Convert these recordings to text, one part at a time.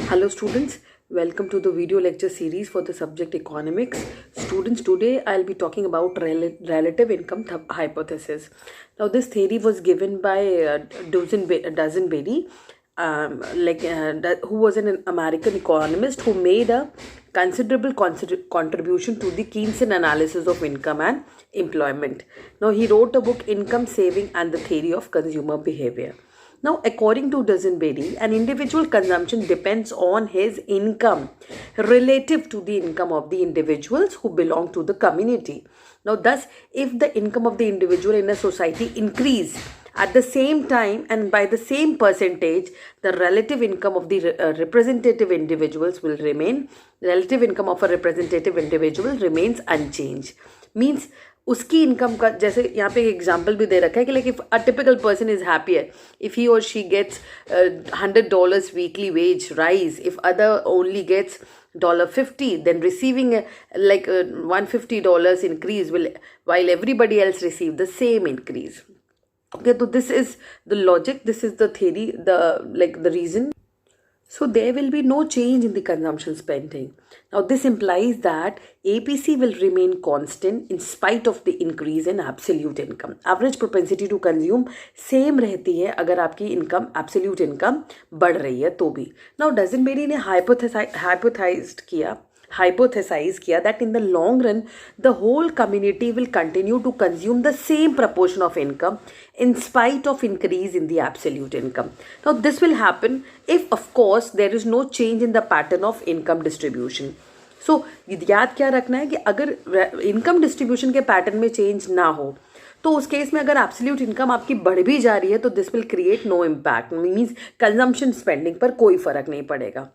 Hello students, welcome to the video lecture series for the subject economics. Students, today I'll be talking about relative income hypothesis. Now this theory was given by Dusenberry, who was an American economist who made a considerable contribution to the Keynesian analysis of income and employment. Now he wrote a book, Income, Saving and the Theory of Consumer Behavior. Now, according to Dusenberry, an individual consumption depends on his income relative to the income of the individuals who belong to the community. Now, thus, if the income of the individual in a society increase at the same time and by the same percentage, the relative income of the representative individuals will remain. Relative income of a representative individual remains unchanged. Means उसकी income का, जैसे यहाँ पे एक example भी दे रखा है कि like if a typical person is happier if he और she gets $100 weekly wage rise, if other only gets $50, then receiving $150 increase will, while everybody else receive the same increase. Okay, so this is the logic, this is the theory, the reason. So there will be no change in the consumption spending. Now this implies that APC will remain constant in spite of the increase in absolute income. Average propensity to consume same रहती है अगर आपकी income, absolute income बढ़ रही है तो भी. Now Dusenberry ने hypothesized किया that in the long run the whole community will continue to consume the same proportion of income in spite of increase in the absolute income. Now this will happen if of course there is no change in the pattern of income distribution. So याद क्या रखना है कि अगर income distribution के pattern में change ना हो तो उस केस में अगर एब्सोल्यूट इनकम आपकी बढ़ भी जा रही है तो this will create no impact, means consumption spending पर कोई फर्क नहीं पड़ेगा.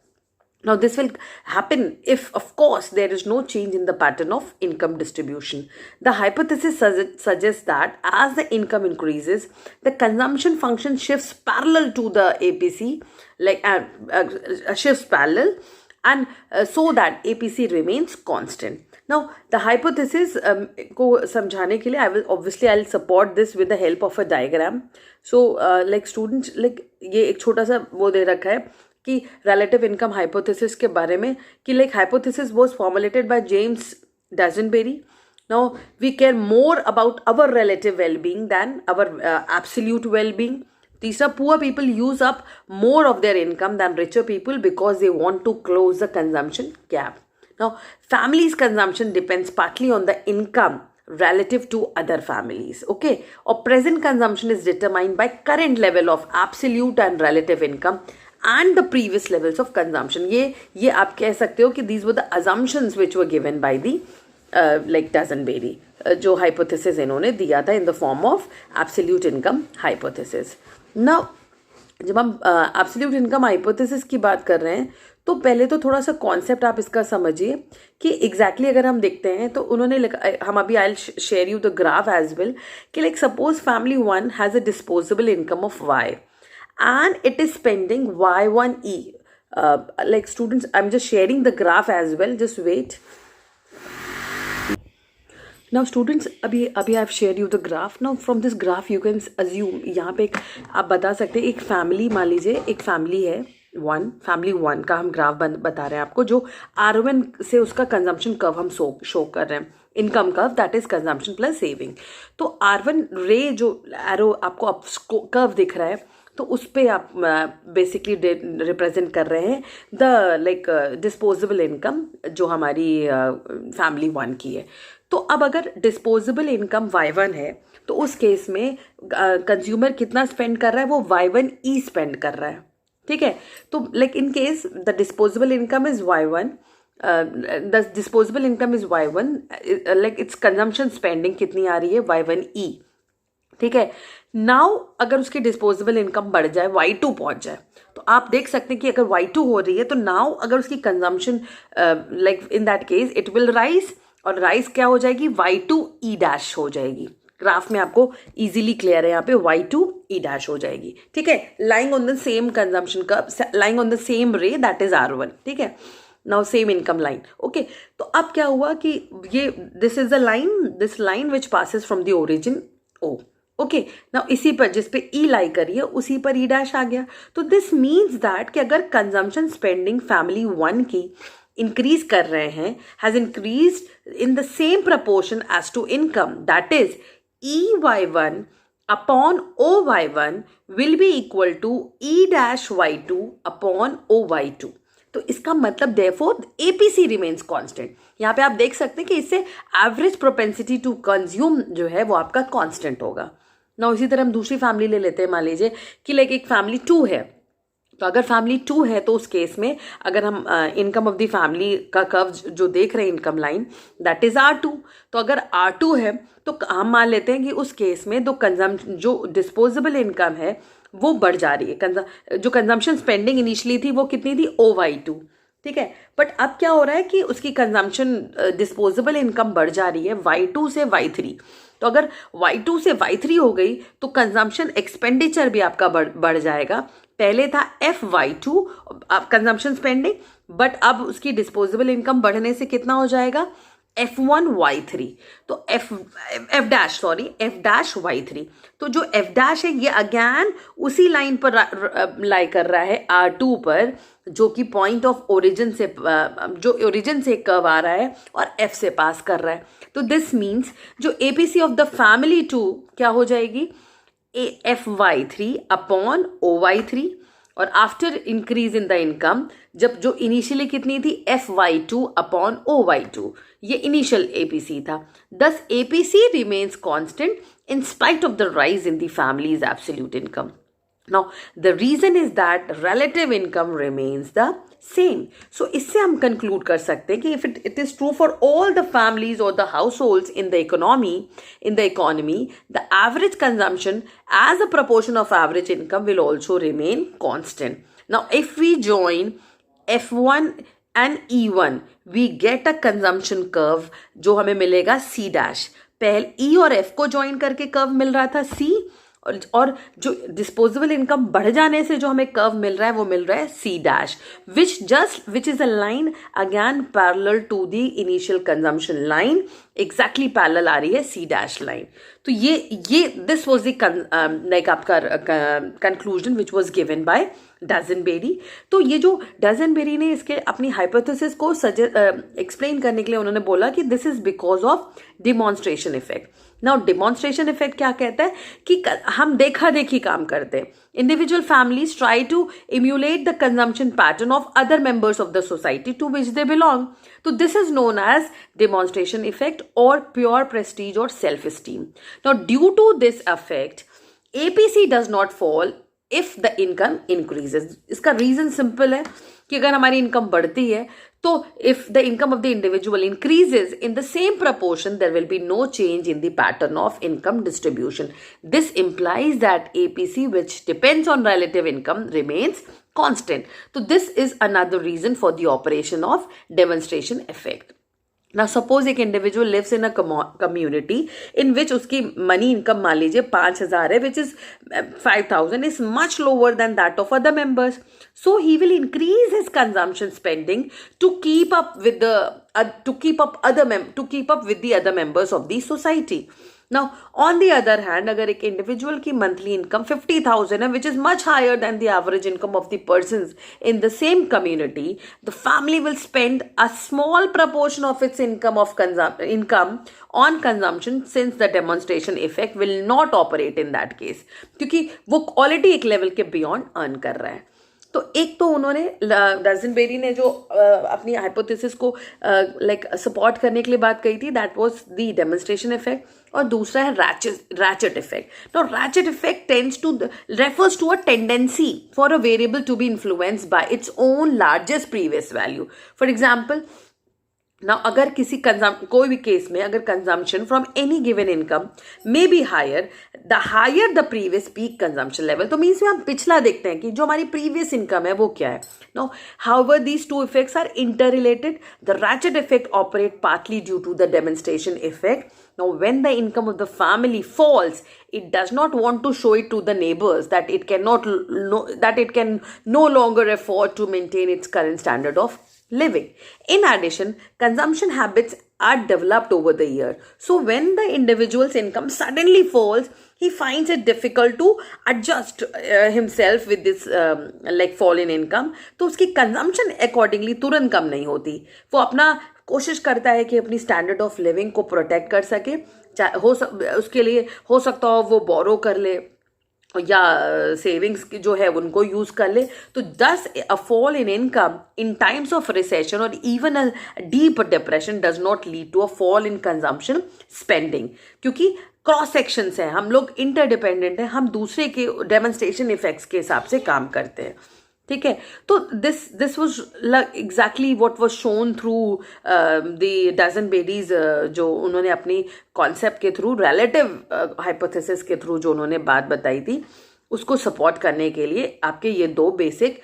Now this will happen if of course there is no change in the pattern of income distribution. The hypothesis suggests that as the income increases, the consumption function shifts parallel to the APC, shifts parallel, and so that APC remains constant. Now the hypothesis को समझाने के लिए I'll support this with the help of a diagram. So students, ये एक छोटा सा वो दे रखा है कि relative income hypothesis के बारे में कि hypothesis was formulated by James Dusenberry. Now we care more about our relative well-being than our absolute well-being. तीसरा, poor people use up more of their income than richer people because they want to close the consumption gap. Now family's consumption depends partly on the income relative to other families. Okay, or present consumption is determined by current level of absolute and relative income and the previous levels of consumption. ये आप कह सकते हो कि these were the assumptions which were given by the Dusenberry, जो hypothesis इन्होंने दिया था in the form of absolute income hypothesis. Now जब हम absolute income hypothesis की बात कर रहे हैं तो पहले तो थोड़ा सा कॉन्सेप्ट आप इसका समझिए कि एग्जैक्टली अगर हम देखते हैं तो उन्होंने हम अभी I share you the graph as well कि suppose family one has a disposable income of Y and it is spending Y1E. Students, I'm just sharing the graph as well, just wait. Now students, अभी I've shared you the graph. Now from this graph you can assume, यहाँ पे आप बता सकते हैं एक family, मान लीजिए एक फैमिली है फैमिली वन का हम ग्राफ बता रहे हैं आपको, जो R1 से उसका कंजम्पशन कर्व हम शो कर रहे हैं, income curve that is consumption plus saving. तो R1 रे जो एरो आपको कर्व दिख रहा है तो उस पर आप बेसिकली रिप्रेजेंट कर रहे हैं द डिस्पोजेबल इनकम जो हमारी फैमिली वन की है. तो अब अगर डिस्पोजेबल इनकम Y1 है तो उस केस में कंज्यूमर कितना स्पेंड कर रहा है, वो Y1E स्पेंड कर रहा है. ठीक है, तो in case the disposable income is Y1, the disposable income is Y1, it's consumption spending कितनी आ रही है, Y1E. ठीक है, नाउ अगर उसकी डिस्पोजेबल इनकम बढ़ जाए, Y2 पहुंच जाए, तो आप देख सकते हैं कि अगर Y2 हो रही है तो नाउ अगर उसकी consumption in that case it will rise, और राइज क्या हो जाएगी, Y2E डैश हो जाएगी. ग्राफ में आपको इजीली क्लियर है, यहाँ पे Y2E डैश हो जाएगी. ठीक है, lying on the same consumption curve, lying on the same रे दैट इज R1. ठीक है, now same income line. Okay, तो अब क्या हुआ कि ये this is the line, this line which passes from the origin O. Okay now इसी पर जिस पे ई लाई करी है उसी पर ई डैश आ गया. तो दिस मीन्स दैट कि अगर कंजम्पशन स्पेंडिंग फैमिली 1 की इंक्रीज कर रहे हैं, has increase in the same proportion as to income, that is EY1 upon OY1 will be equal to E-Y2 upon OY2. तो इसका मतलब देयरफॉर APC रिमेन्स कांस्टेंट. यहाँ पे आप देख सकते हैं कि इससे एवरेज प्रोपेंसिटी टू कंज्यूम जो है वो आपका कांस्टेंट होगा ना. इसी तरह हम दूसरी फैमिली ले लेते हैं. मान लीजिए कि लाइक एक फैमिली 2 है. तो अगर फैमिली 2 है तो उस केस में अगर हम इनकम ऑफ द फैमिली का कर्व जो देख रहे हैं income line, that is R2. तो अगर R2 है तो हम मान लेते हैं कि उस केस में जो डिस्पोजेबल इनकम है वो बढ़ जा रही है. जो कंजम्पशन स्पेंडिंग इनिशियली थी वो कितनी थी, OY2. ठीक है, बट अब क्या हो रहा है कि उसकी कंजम्पशन डिस्पोजेबल इनकम बढ़ जा रही है Y2 से Y3. तो अगर Y2 से Y3 हो गई तो कंजम्पशन एक्सपेंडिचर भी आपका बढ़ जाएगा. पहले था FY2 कंजम्पशन स्पेंडिंग, बट अब उसकी डिस्पोजेबल इनकम बढ़ने से कितना हो जाएगा, F1Y3. तो F डैश Y3. तो जो F डैश है ये अगेन उसी लाइन पर लाई कर रहा है R2 पर, जो कि पॉइंट ऑफ ओरिजिन से जो ओरिजिन से कर्व आ रहा है और F से पास कर रहा है. तो दिस मीन्स जो APC ऑफ द फैमिली 2 क्या हो जाएगी, FY3 अपॉन OY3. और after increase in the income, जब जो इनिशियली कितनी थी, FY2 अपॉन OY2. ये इनिशियल APC था. दस APC remains constant in spite of the rise in the family's absolute income. Now, the reason is that relative income remains the same. So, इससे हम conclude कर सकते हैं कि if it is true for all the families or the households in the economy, the average consumption as a proportion of average income will also remain constant. Now, if we join F1 and E1, we get a consumption curve जो हमें मिलेगा C dash. पहले E और F को join करके curve मिल रहा था C, और जो डिस्पोजेबल इनकम बढ़ जाने से जो हमें कर्व मिल रहा है वो मिल रहा है C dash, which is a line again parallel to the initial consumption line. Exactly parallel आ रही है C डैश लाइन. तो ये दिस वाज द लाइक आपका conclusion which was given by Duesenberry. तो ये जो डजनबेरी ने इसके अपनी हाइपोथेसिस को एक्सप्लेन करने के लिए उन्होंने बोला कि this is because of demonstration effect. Now demonstration effect क्या कहता है कि हम देखा देखी काम करते हैं. Individual families try to emulate the consumption pattern of other members of the society to which they belong. तो this is known as demonstration effect और प्योर प्रेस्टीज और self esteem. Now due to this effect APC does not fall if the income increases. इसका reason simple है कि अगर हमारी income बढ़ती है तो if the income of the individual increases in the same proportion, there will be no change in the pattern of income distribution. This implies that APC, which depends on relative income, remains constant. So this is another reason for the operation of demonstration effect. Now suppose एक individual lives in a community in which उसकी money income मान लीजिए 5,000 है, which is 5,000 is much lower than that of other members. So he will increase his consumption spending to keep up with the other members of the society. Now, on the other hand, अगर एक individual की monthly income 50,000 है, which is much higher than the average income of the persons in the same community, the family will spend a small proportion of its income on consumption, since the demonstration effect will not operate in that case. क्योंकि वो already एक level के beyond earn कर रहा है. तो एक तो उन्होंने डजनबेरी ने जो अपनी हाइपोथेसिस को लाइक सपोर्ट करने के लिए बात कही थी, that was the demonstration effect, और दूसरा है रैचेट इफेक्ट. तो ratchet effect refers to a tendency for a variable to be influenced by its own largest previous value. For example, now अगर किसी कोई भी केस में अगर consumption from any given income may be higher, the higher the previous peak consumption level. तो means में हम पिछला देखते हैं कि जो हमारी प्रीवियस इनकम है वो क्या है. No however these two effects are interrelated. The ratchet effect operate partly due to the demonstration effect. Now, when the income of the family falls, it does not want to show it to the neighbors that it can no longer afford to maintain its current standard of living. In addition, consumption habits are developed over the year. So when the individual's income suddenly falls, he finds it difficult to adjust himself with this like fall in income. तो उसकी consumption accordingly तुरंत कम नहीं होती. वो अपना कोशिश करता है कि अपनी स्टैंडर्ड ऑफ लिविंग को प्रोटेक्ट कर सके. उसके लिए हो सकता हो वो बोरो कर ले या सेविंग्स जो है उनको यूज कर ले. तो thus a fall in income in times of recession और even a deep depression does not lead to a fall in consumption spending. क्योंकि क्रॉस सेक्शंस हैं, हम लोग इंटरडिपेंडेंट हैं, हम दूसरे के डेमोन्स्ट्रेशन इफेक्ट्स के हिसाब से काम करते हैं. ठीक है. तो this was exactly what was shown through the Duesenberry, जो उन्होंने अपनी कॉन्सेप्ट के थ्रू, रिलेटिव हाइपोथेसिस के थ्रू जो उन्होंने बात बताई थी, उसको सपोर्ट करने के लिए आपके ये दो बेसिक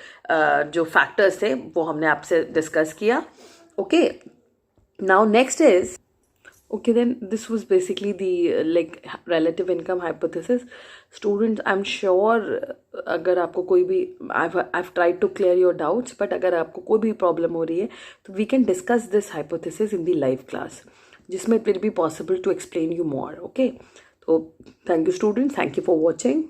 जो फैक्टर्स थे वो हमने आपसे डिस्कस किया. Okay, now next is okay, then this was basically the like relative income hypothesis. Students, I'm sure अगर आपको कोई भी I've tried to clear your doubts, but अगर आपको कोई भी प्रॉब्लम हो रही है तो we can discuss this hypothesis in the live class, जिसमें it will be possible to explain you more. Okay, so thank you students, thank you for watching.